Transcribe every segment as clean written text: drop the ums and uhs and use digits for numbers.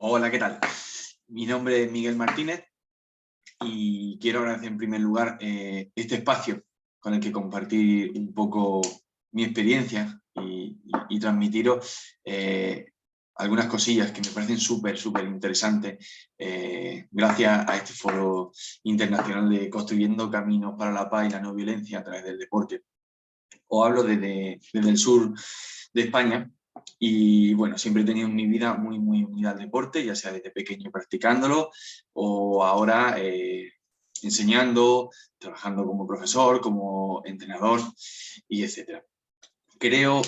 Hola, ¿qué tal? Mi nombre es Miguel Martínez y quiero agradecer en primer lugar este espacio con el que compartir un poco mi experiencia y transmitiros algunas cosillas que me parecen súper interesantes gracias a este foro internacional de Construyendo Caminos para la Paz y la No Violencia a través del deporte. Os hablo desde el sur de España. Y bueno, siempre he tenido en mi vida muy unida al deporte, ya sea desde pequeño practicándolo o ahora enseñando, trabajando como profesor, como entrenador y etcétera. Creo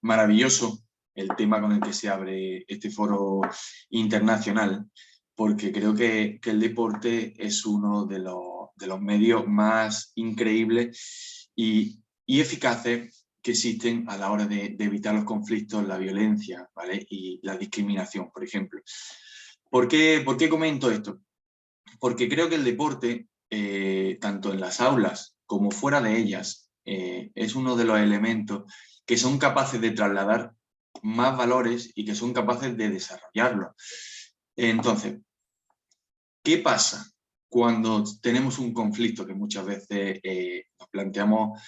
maravilloso el tema con el que se abre este foro internacional, porque creo que el deporte es uno de los medios más increíbles y eficaces que existen a la hora de evitar los conflictos, la violencia, ¿vale? Y la discriminación, por ejemplo. ¿Por qué comento esto? Porque creo que el deporte, tanto en las aulas como fuera de ellas, es uno de los elementos que son capaces de trasladar más valores y que son capaces de desarrollarlos. Entonces, ¿qué pasa cuando tenemos un conflicto que muchas veces nos planteamos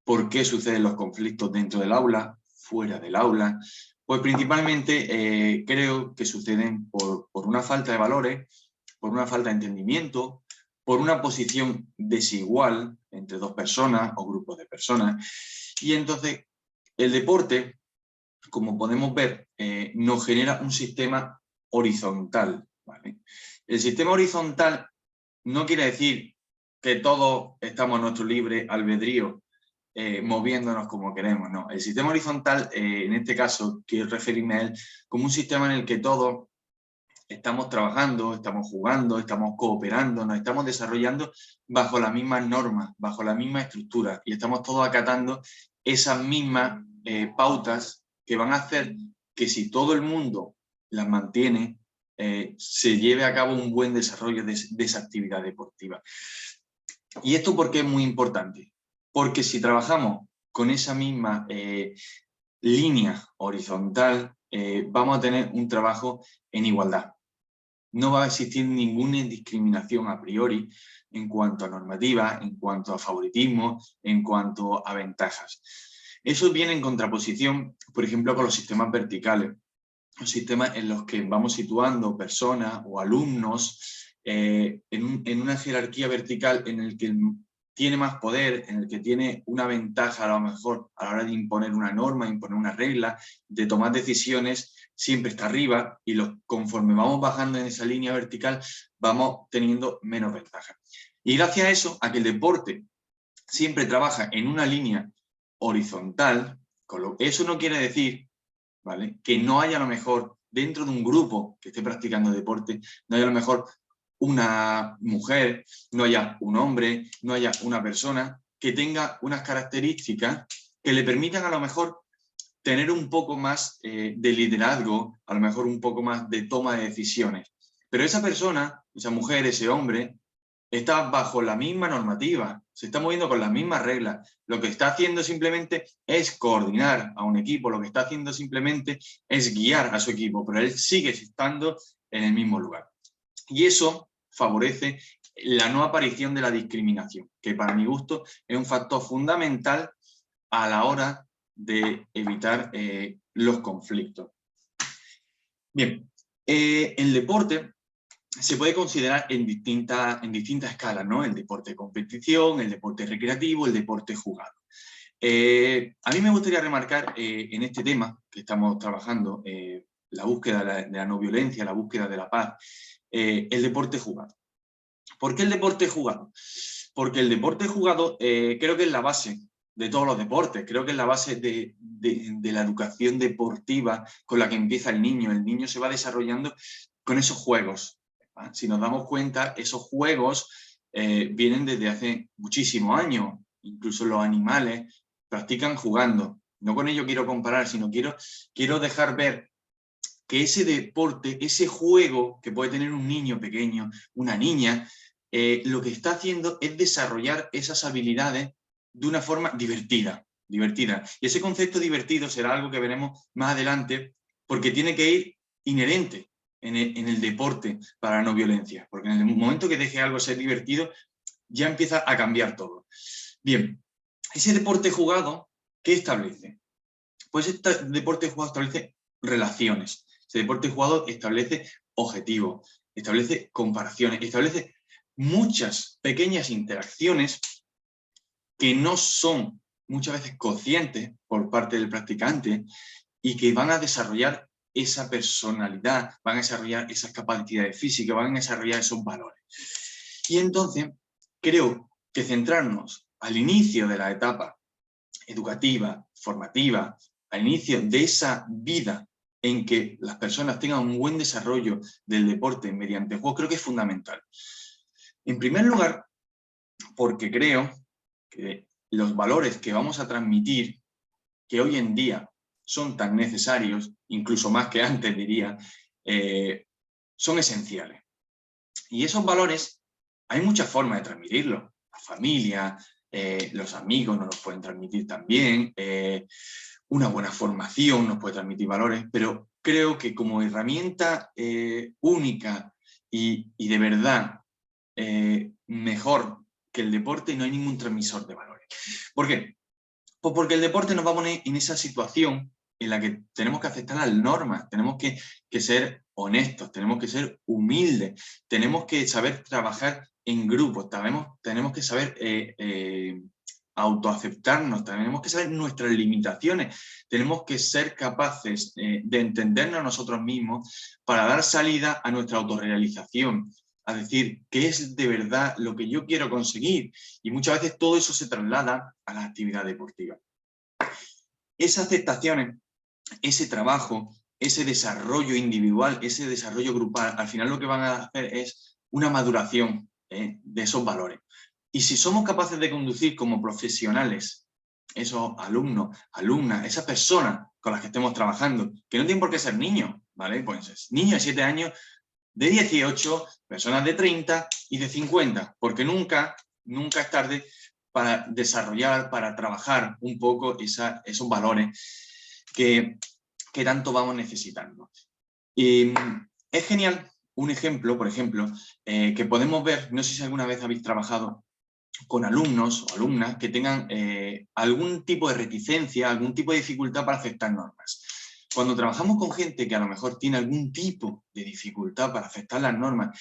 por qué suceden los conflictos dentro del aula, fuera del aula? Pues principalmente creo que suceden por una falta de valores, por una falta de entendimiento, por una posición desigual entre dos personas o grupos de personas. Y entonces el deporte, como podemos ver, nos genera un sistema horizontal, ¿vale? El sistema horizontal no quiere decir que todos estamos a nuestro libre albedrío moviéndonos como queremos, no. El sistema horizontal, en este caso, quiero referirme a él como un sistema en el que todos estamos trabajando, estamos jugando, estamos cooperando, nos estamos desarrollando bajo las mismas normas, bajo la misma estructura y estamos todos acatando esas mismas pautas que van a hacer que si todo el mundo las mantiene, se lleve a cabo un buen desarrollo de esa actividad deportiva. ¿Y esto por qué es muy importante? Porque si trabajamos con esa misma línea horizontal, vamos a tener un trabajo en igualdad. No va a existir ninguna discriminación a priori en cuanto a normativa, en cuanto a favoritismo, en cuanto a ventajas. Eso viene en contraposición, por ejemplo, con los sistemas verticales, los sistemas en los que vamos situando personas o alumnos en una jerarquía vertical en el que tiene más poder, en el que tiene una ventaja a lo mejor a la hora de imponer una norma, imponer una regla, de tomar decisiones, siempre está arriba y conforme vamos bajando en esa línea vertical vamos teniendo menos ventaja. Y gracias a eso, a que el deporte siempre trabaja en una línea horizontal, eso no quiere decir, ¿vale?, que no haya a lo mejor dentro de un grupo que esté practicando deporte, no haya a lo mejor una mujer, no haya un hombre, no haya una persona que tenga unas características que le permitan a lo mejor tener un poco más de liderazgo, a lo mejor un poco más de toma de decisiones. Pero esa persona, esa mujer, ese hombre, está bajo la misma normativa, se está moviendo con las mismas reglas. Lo que está haciendo simplemente es coordinar a un equipo, lo que está haciendo simplemente es guiar a su equipo, pero él sigue estando en el mismo lugar. Y eso favorece la no aparición de la discriminación, que para mi gusto es un factor fundamental a la hora de evitar los conflictos. Bien, el deporte se puede considerar en distintas escalas, ¿no? El deporte de competición, el deporte recreativo, el deporte jugado. A mí me gustaría remarcar en este tema que estamos trabajando, la búsqueda de la no violencia, la búsqueda de la paz, el deporte jugado. ¿Por qué el deporte jugado? Porque el deporte jugado creo que es la base de todos los deportes, creo que es la base de la educación deportiva con la que empieza el niño. El niño se va desarrollando con esos juegos. Si nos damos cuenta, esos juegos vienen desde hace muchísimos años. Incluso los animales practican jugando. No con ello quiero comparar, sino quiero dejar ver que ese deporte, ese juego que puede tener un niño pequeño, una niña, lo que está haciendo es desarrollar esas habilidades de una forma divertida. Y ese concepto divertido será algo que veremos más adelante porque tiene que ir inherente en el deporte para la no violencia, porque en el momento que deje algo ser divertido, ya empieza a cambiar todo. Bien, ese deporte jugado, ¿qué establece? Pues este deporte jugado establece relaciones, ese deporte jugado establece objetivos, establece comparaciones, establece muchas pequeñas interacciones que no son muchas veces conscientes por parte del practicante y que van a desarrollar esa personalidad, van a desarrollar esas capacidades físicas, van a desarrollar esos valores. Y entonces creo que centrarnos al inicio de la etapa educativa, formativa, al inicio de esa vida en que las personas tengan un buen desarrollo del deporte mediante el juego, creo que es fundamental. En primer lugar, porque creo que los valores que vamos a transmitir, que hoy en día son tan necesarios, incluso más que antes diría, son esenciales. Y esos valores, hay muchas formas de transmitirlos. La familia, los amigos nos los pueden transmitir también, una buena formación nos puede transmitir valores, pero creo que como herramienta única y de verdad mejor que el deporte no hay ningún transmisor de valores. ¿Por qué? Pues porque el deporte nos va a poner en esa situación en la que tenemos que aceptar las normas, tenemos que ser honestos, tenemos que ser humildes, tenemos que saber trabajar en grupos, tenemos que saber autoaceptarnos, tenemos que saber nuestras limitaciones, tenemos que ser capaces de entendernos a nosotros mismos para dar salida a nuestra autorrealización, a decir qué es de verdad lo que yo quiero conseguir, y muchas veces todo eso se traslada a la actividad deportiva. Esas aceptaciones, ese trabajo, ese desarrollo individual, ese desarrollo grupal, al final lo que van a hacer es una maduración de esos valores. Y si somos capaces de conducir como profesionales esos alumnos, alumnas, esas personas con las que estemos trabajando, que no tienen por qué ser niños, ¿vale? Pues niños de 7 años, de 18, personas de 30 y de 50, porque nunca es tarde para desarrollar, para trabajar un poco esos valores que tanto vamos necesitando. Y es genial un ejemplo, por ejemplo, que podemos ver, no sé si alguna vez habéis trabajado con alumnos o alumnas que tengan algún tipo de reticencia, algún tipo de dificultad para aceptar normas. Cuando trabajamos con gente que a lo mejor tiene algún tipo de dificultad para aceptar las normas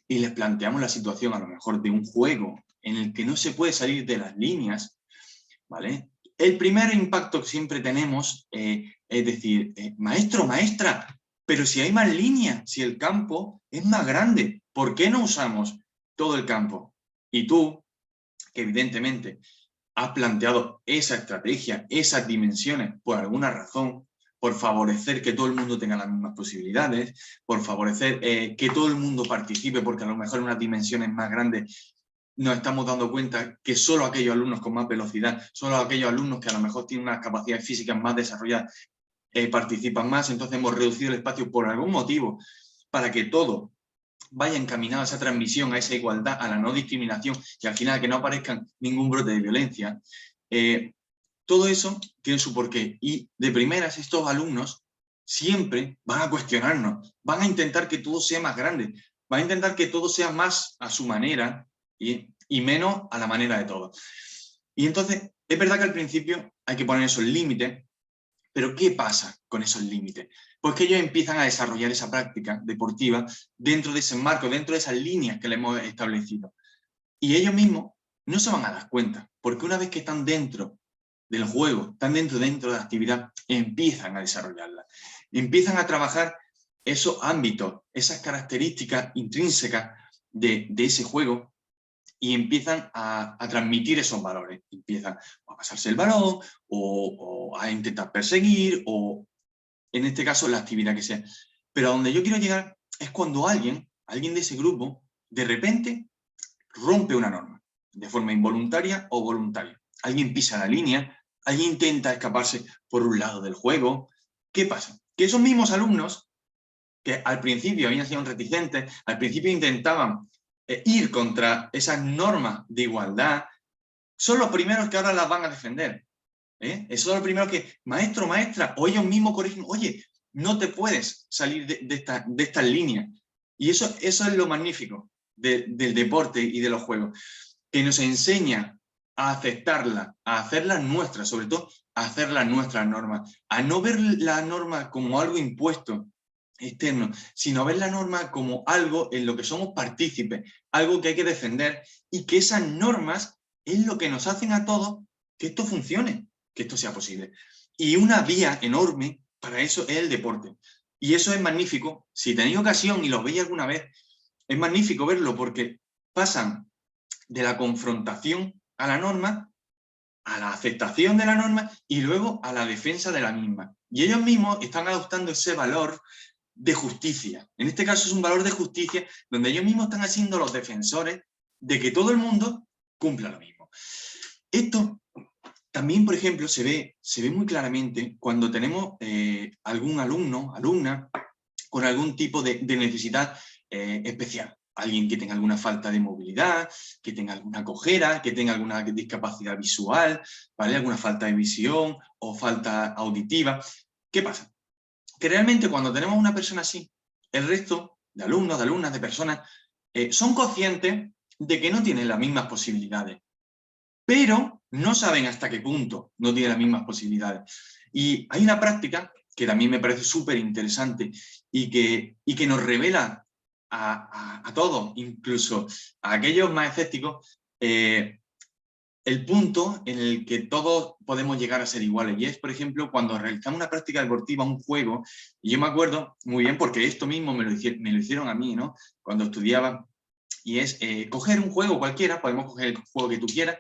y les planteamos la situación a lo mejor de un juego en el que no se puede salir de las líneas, ¿vale? El primer impacto que siempre tenemos es decir, maestro, maestra, pero si hay más líneas, si el campo es más grande, ¿por qué no usamos todo el campo? Y tú, que evidentemente has planteado esa estrategia, esas dimensiones, por alguna razón, por favorecer que todo el mundo tenga las mismas posibilidades, por favorecer que todo el mundo participe, porque a lo mejor en unas dimensiones más grandes nos estamos dando cuenta que solo aquellos alumnos con más velocidad, solo aquellos alumnos que a lo mejor tienen unas capacidades físicas más desarrolladas, participan más, entonces hemos reducido el espacio por algún motivo, para que todo vaya encaminado a esa transmisión, a esa igualdad, a la no discriminación y al final que no aparezca ningún brote de violencia. Todo eso tiene su porqué y de primeras estos alumnos siempre van a cuestionarnos, van a intentar que todo sea más grande, van a intentar que todo sea más a su manera y menos a la manera de todos. Y entonces es verdad que al principio hay que poner esos límites, pero ¿qué pasa con esos límites? Pues que ellos empiezan a desarrollar esa práctica deportiva dentro de ese marco, dentro de esas líneas que le hemos establecido. Y ellos mismos no se van a dar cuenta, porque una vez que están dentro del juego, están dentro de la actividad, empiezan a desarrollarla. Empiezan a trabajar esos ámbitos, esas características intrínsecas de ese juego y empiezan a transmitir esos valores. Empiezan a pasarse el balón o a intentar perseguir o, en este caso, la actividad que sea. Pero a donde yo quiero llegar es cuando alguien de ese grupo, de repente, rompe una norma, de forma involuntaria o voluntaria. Alguien pisa la línea, alguien intenta escaparse por un lado del juego. ¿Qué pasa? Que esos mismos alumnos, que al principio habían sido reticentes, al principio intentaban ir contra esas normas de igualdad, son los primeros que ahora las van a defender. Son los primeros que, maestro, maestra, o ellos mismos corrigen, oye, no te puedes salir de estas líneas. Y eso es lo magnífico del deporte y de los juegos, que nos enseña a aceptarla, a hacerlas nuestras, sobre todo a hacerlas nuestras normas, a no ver la norma como algo impuesto, externo, sino ver la norma como algo en lo que somos partícipes, algo que hay que defender, y que esas normas es lo que nos hacen a todos que esto funcione, que esto sea posible. Y una vía enorme para eso es el deporte. Y eso es magnífico. Si tenéis ocasión y lo veis alguna vez, es magnífico verlo porque pasan de la confrontación a la norma, a la aceptación de la norma y luego a la defensa de la misma. Y ellos mismos están adoptando ese valor de justicia. En este caso es un valor de justicia donde ellos mismos están siendo los defensores de que todo el mundo cumpla lo mismo. Esto también, por ejemplo, se ve muy claramente cuando tenemos algún alumno, alumna, con algún tipo de necesidad especial. Alguien que tenga alguna falta de movilidad, que tenga alguna cojera, que tenga alguna discapacidad visual, ¿vale? Alguna falta de visión o falta auditiva. ¿Qué pasa? Que realmente cuando tenemos una persona así, el resto de alumnos, de alumnas, de personas, son conscientes de que no tienen las mismas posibilidades, pero no saben hasta qué punto no tienen las mismas posibilidades. Y hay una práctica que también me parece súper interesante y que nos revela a todos, incluso a aquellos más escépticos, el punto en el que todos podemos llegar a ser iguales. Y es, por ejemplo, cuando realizamos una práctica deportiva, un juego, y yo me acuerdo muy bien, porque esto mismo me lo hicieron a mí, ¿no? Cuando estudiaba, y es coger un juego cualquiera, podemos coger el juego que tú quieras,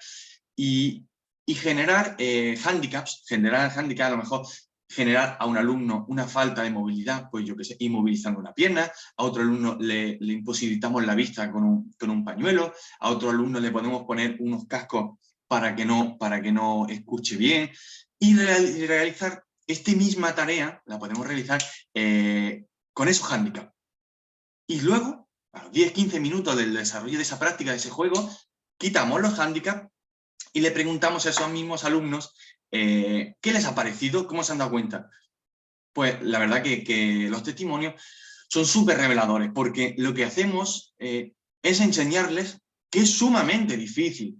y generar handicaps, a lo mejor generar a un alumno una falta de movilidad, pues yo qué sé, inmovilizando una pierna, a otro alumno le imposibilitamos la vista con un pañuelo, a otro alumno le podemos poner unos cascos para que no escuche bien, y realizar esta misma tarea, la podemos realizar con esos handicaps. Y luego, a los 10-15 minutos del desarrollo de esa práctica, de ese juego, quitamos los handicaps y le preguntamos a esos mismos alumnos qué les ha parecido, cómo se han dado cuenta. Pues la verdad que los testimonios son súper reveladores, porque lo que hacemos es enseñarles que es sumamente difícil.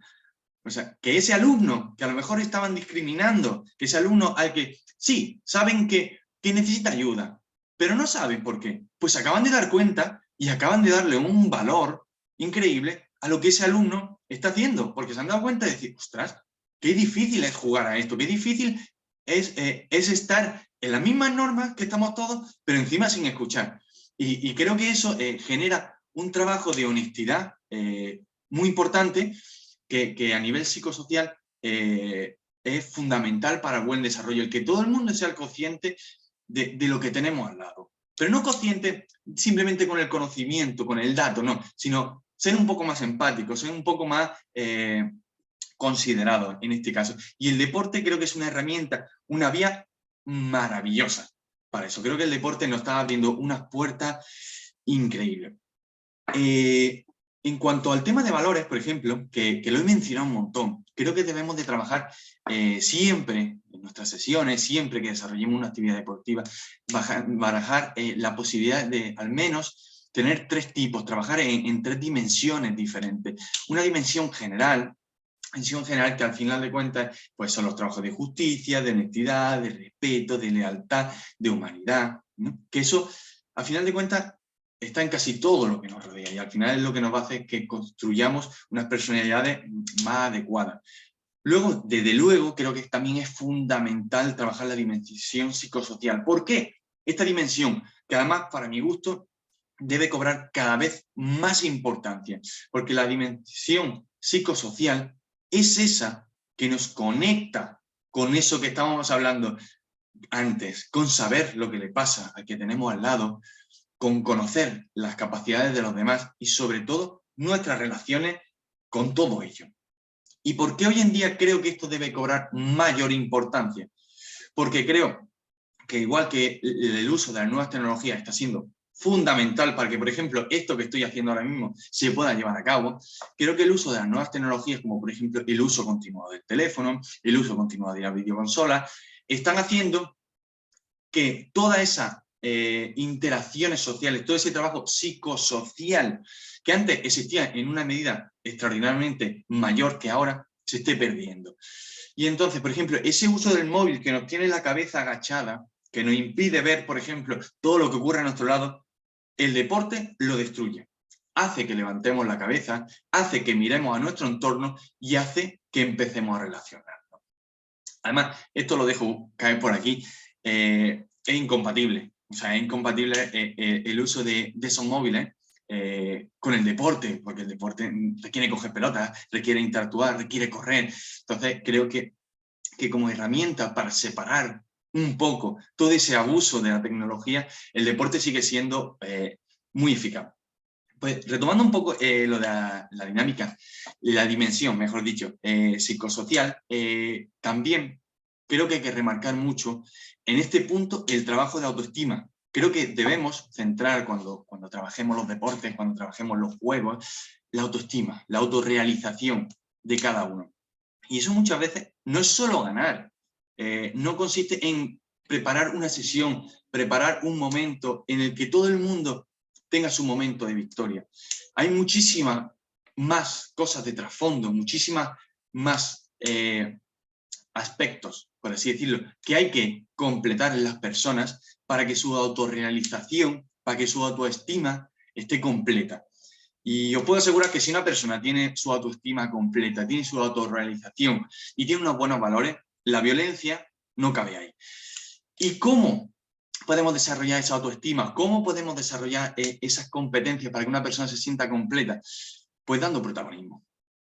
O sea, que ese alumno que a lo mejor estaban discriminando, que ese alumno al que sí, saben que necesita ayuda, pero no saben por qué, pues se acaban de dar cuenta y acaban de darle un valor increíble a lo que ese alumno está haciendo, porque se han dado cuenta de decir, ostras, qué difícil es jugar a esto, qué difícil es estar en las mismas normas que estamos todos, pero encima sin escuchar. Y creo que eso genera un trabajo de honestidad muy importante que a nivel psicosocial es fundamental para el buen desarrollo, el que todo el mundo sea consciente de lo que tenemos al lado. Pero no consciente simplemente con el conocimiento, con el dato, no, sino ser un poco más empático, ser un poco más considerado en este caso. Y el deporte creo que es una herramienta, una vía maravillosa para eso. Creo que el deporte nos está abriendo unas puertas increíbles. En cuanto al tema de valores, por ejemplo, que lo he mencionado un montón, creo que debemos de trabajar siempre, en nuestras sesiones, siempre que desarrollemos una actividad deportiva, barajar la posibilidad de, al menos, tener tres tipos, trabajar en tres dimensiones diferentes. Una dimensión general que al final de cuentas pues son los trabajos de justicia, de honestidad, de respeto, de lealtad, de humanidad, ¿no? Que eso, al final de cuentas, está en casi todo lo que nos rodea y al final es lo que nos va a hacer que construyamos unas personalidades más adecuadas. Luego, desde luego, creo que también es fundamental trabajar la dimensión psicosocial. ¿Por qué? Esta dimensión, que además, para mi gusto, debe cobrar cada vez más importancia, porque la dimensión psicosocial es esa que nos conecta con eso que estábamos hablando antes, con saber lo que le pasa al que tenemos al lado, con conocer las capacidades de los demás y sobre todo nuestras relaciones con todo ello. ¿Y por qué hoy en día creo que esto debe cobrar mayor importancia? Porque creo que igual que el uso de las nuevas tecnologías está siendo fundamental para que, por ejemplo, esto que estoy haciendo ahora mismo se pueda llevar a cabo, creo que el uso de las nuevas tecnologías, como por ejemplo el uso continuado del teléfono, el uso continuado de la videoconsola, están haciendo que toda esa interacciones sociales, todo ese trabajo psicosocial que antes existía en una medida extraordinariamente mayor que ahora, se esté perdiendo. Y entonces, por ejemplo, ese uso del móvil que nos tiene la cabeza agachada, que nos impide ver, por ejemplo, todo lo que ocurre a nuestro lado, el deporte lo destruye. Hace que levantemos la cabeza, hace que miremos a nuestro entorno y hace que empecemos a relacionarnos. Además, esto lo dejo caer por aquí, es incompatible. O sea, es incompatible el uso de esos móviles con el deporte, porque el deporte requiere coger pelotas, requiere interactuar, requiere correr. Entonces, creo que como herramienta para separar un poco todo ese abuso de la tecnología, el deporte sigue siendo muy eficaz. Pues retomando un poco lo de la dinámica, la dimensión, mejor dicho, psicosocial, también creo que hay que remarcar mucho en este punto el trabajo de autoestima. Creo que debemos centrar cuando trabajemos los deportes, cuando trabajemos los juegos, la autoestima, la autorrealización de cada uno. Y eso muchas veces no es solo ganar, no consiste en preparar una sesión, preparar un momento en el que todo el mundo tenga su momento de victoria. Hay muchísimas más cosas de trasfondo, muchísimas más aspectos, por así decirlo, que hay que completar en las personas para que su autorrealización, para que su autoestima esté completa. Y os puedo asegurar que si una persona tiene su autoestima completa, tiene su autorrealización y tiene unos buenos valores, la violencia no cabe ahí. ¿Y cómo podemos desarrollar esa autoestima? ¿Cómo podemos desarrollar esas competencias para que una persona se sienta completa? Pues dando protagonismo.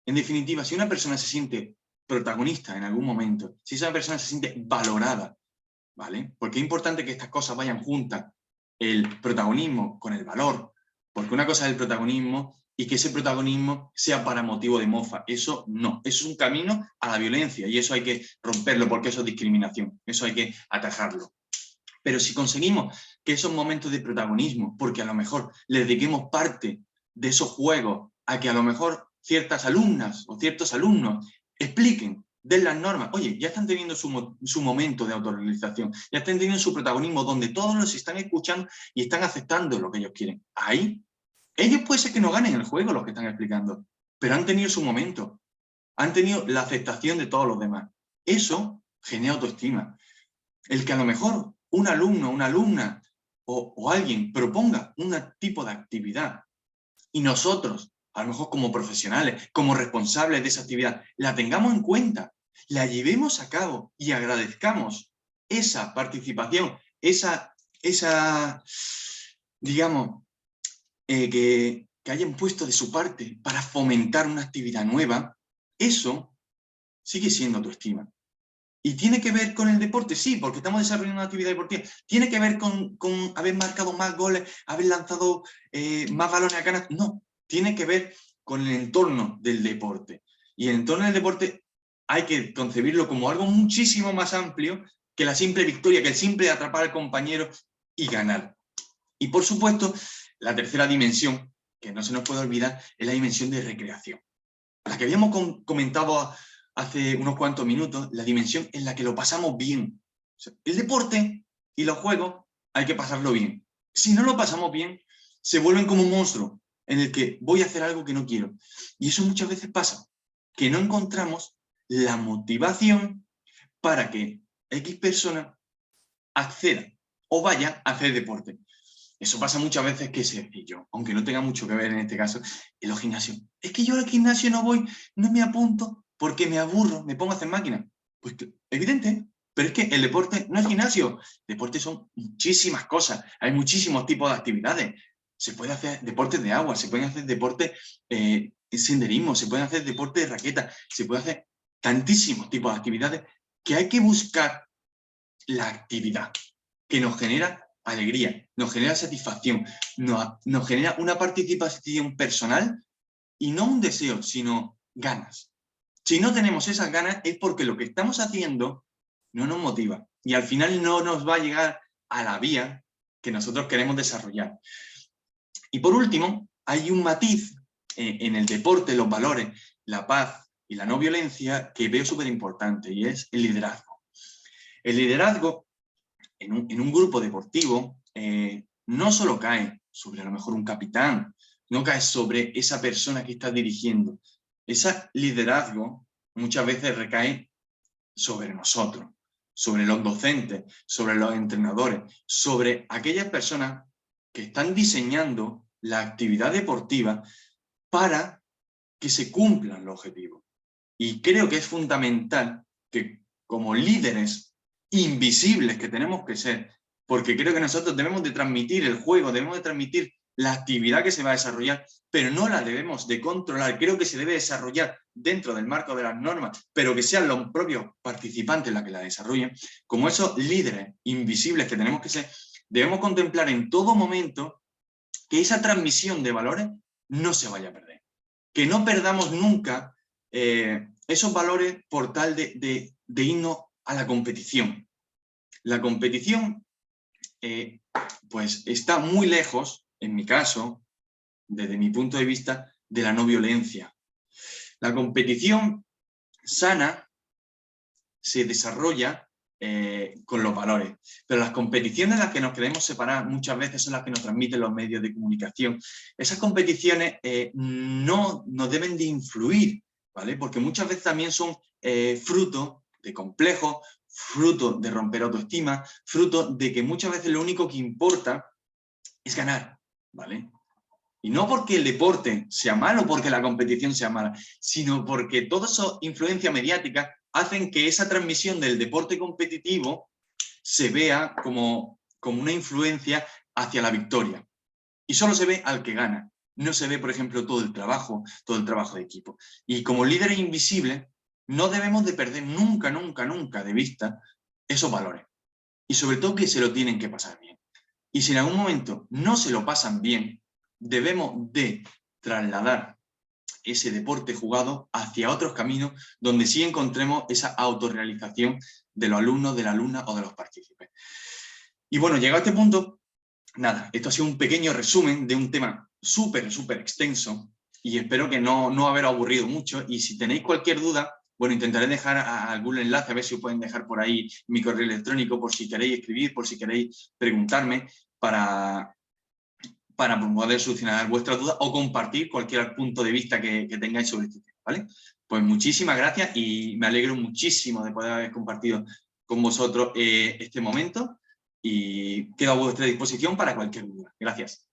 En definitiva, si una persona se siente protagonista en algún momento, si esa persona se siente valorada, ¿vale? Porque es importante que estas cosas vayan juntas, el protagonismo con el valor, porque una cosa es el protagonismo y que ese protagonismo sea para motivo de mofa. Eso no, eso es un camino a la violencia y eso hay que romperlo porque eso es discriminación, eso hay que atajarlo. Pero si conseguimos que esos momentos de protagonismo, porque a lo mejor le dediquemos parte de esos juegos a que a lo mejor ciertas alumnas o ciertos alumnos expliquen, den las normas, oye, ya están teniendo su momento de autorrealización, ya están teniendo su protagonismo donde todos los están escuchando y están aceptando lo que ellos quieren. Ahí, ellos puede ser que no ganen el juego los que están explicando, pero han tenido su momento, han tenido la aceptación de todos los demás. Eso genera autoestima. El que a lo mejor un alumno, una alumna o alguien proponga un tipo de actividad y nosotros, a lo mejor como profesionales, como responsables de esa actividad, la tengamos en cuenta, la llevemos a cabo y agradezcamos esa participación, esa digamos, que hayan puesto de su parte para fomentar una actividad nueva, eso sigue siendo autoestima. ¿Y tiene que ver con el deporte? Sí, porque estamos desarrollando una actividad deportiva. ¿Tiene que ver con haber marcado más goles, haber lanzado más balones a canasta? No, tiene que ver con el entorno del deporte. Y el entorno del deporte hay que concebirlo como algo muchísimo más amplio que la simple victoria, que el simple atrapar al compañero y ganar. Y por supuesto, la tercera dimensión, que no se nos puede olvidar, es la dimensión de recreación. La que habíamos comentado hace unos cuantos minutos, la dimensión en la que lo pasamos bien. O sea, el deporte y los juegos hay que pasarlo bien. Si no lo pasamos bien, se vuelven como un monstruo en el que voy a hacer algo que no quiero. Y eso muchas veces pasa, que no encontramos la motivación para que X persona acceda o vaya a hacer deporte. Eso pasa muchas veces que yo, aunque no tenga mucho que ver en este caso, en los gimnasios. Es que yo al gimnasio no voy, no me apunto porque me aburro, me pongo a hacer máquina. Pues evidente, pero es que el deporte no es gimnasio. Deporte son muchísimas cosas, hay muchísimos tipos de actividades. Se puede hacer deportes de agua, se pueden hacer deportes de senderismo, se pueden hacer deportes de raqueta, se puede hacer tantísimos tipos de actividades que hay que buscar la actividad que nos genera alegría, nos genera satisfacción, nos genera una participación personal y no un deseo, sino ganas. Si no tenemos esas ganas es porque lo que estamos haciendo no nos motiva y al final no nos va a llegar a la vía que nosotros queremos desarrollar. Y por último, hay un matiz en el deporte, los valores, la paz y la no violencia que veo súper importante y es el liderazgo. El liderazgo en un grupo deportivo no solo cae sobre a lo mejor un capitán, no cae sobre esa persona que está dirigiendo. Ese liderazgo muchas veces recae sobre nosotros, sobre los docentes, sobre los entrenadores, sobre aquellas personas que están diseñando la actividad deportiva para que se cumplan los objetivos. Y creo que es fundamental que como líderes invisibles que tenemos que ser, porque creo que nosotros debemos de transmitir el juego, debemos de transmitir la actividad que se va a desarrollar, pero no la debemos de controlar. Creo que se debe desarrollar dentro del marco de las normas, pero que sean los propios participantes los que la desarrollen. Como esos líderes invisibles que tenemos que ser, debemos contemplar en todo momento que esa transmisión de valores no se vaya a perder. Que no perdamos nunca esos valores por tal de irnos a la competición. La competición pues está muy lejos, en mi caso, desde mi punto de vista, de la no violencia. La competición sana se desarrolla con los valores, pero las competiciones en las que nos queremos separar muchas veces son las que nos transmiten los medios de comunicación. Esas competiciones no deben de influir, ¿vale? Porque muchas veces también son fruto de complejos, fruto de romper autoestima, fruto de que muchas veces lo único que importa es ganar, ¿vale? Y no porque el deporte sea malo, porque la competición sea mala, sino porque toda esa influencia mediática hacen que esa transmisión del deporte competitivo se vea como una influencia hacia la victoria. Y solo se ve al que gana. No se ve, por ejemplo, todo el trabajo de equipo. Y como líderes invisibles, no debemos de perder nunca, nunca, nunca de vista esos valores. Y sobre todo que se lo tienen que pasar bien. Y si en algún momento no se lo pasan bien, debemos de trasladar ese deporte jugado hacia otros caminos donde sí encontremos esa autorrealización de los alumnos, de la alumna o de los partícipes. Y bueno, llegado a este punto, nada, esto ha sido un pequeño resumen de un tema súper, súper extenso y espero que no haber aburrido mucho. Y si tenéis cualquier duda, bueno, intentaré dejar algún enlace, a ver si os pueden dejar por ahí mi correo electrónico, por si queréis escribir, por si queréis preguntarme, para poder solucionar vuestras dudas o compartir cualquier punto de vista que tengáis sobre este tema, ¿vale? Pues muchísimas gracias y me alegro muchísimo de poder haber compartido con vosotros este momento y quedo a vuestra disposición para cualquier duda. Gracias.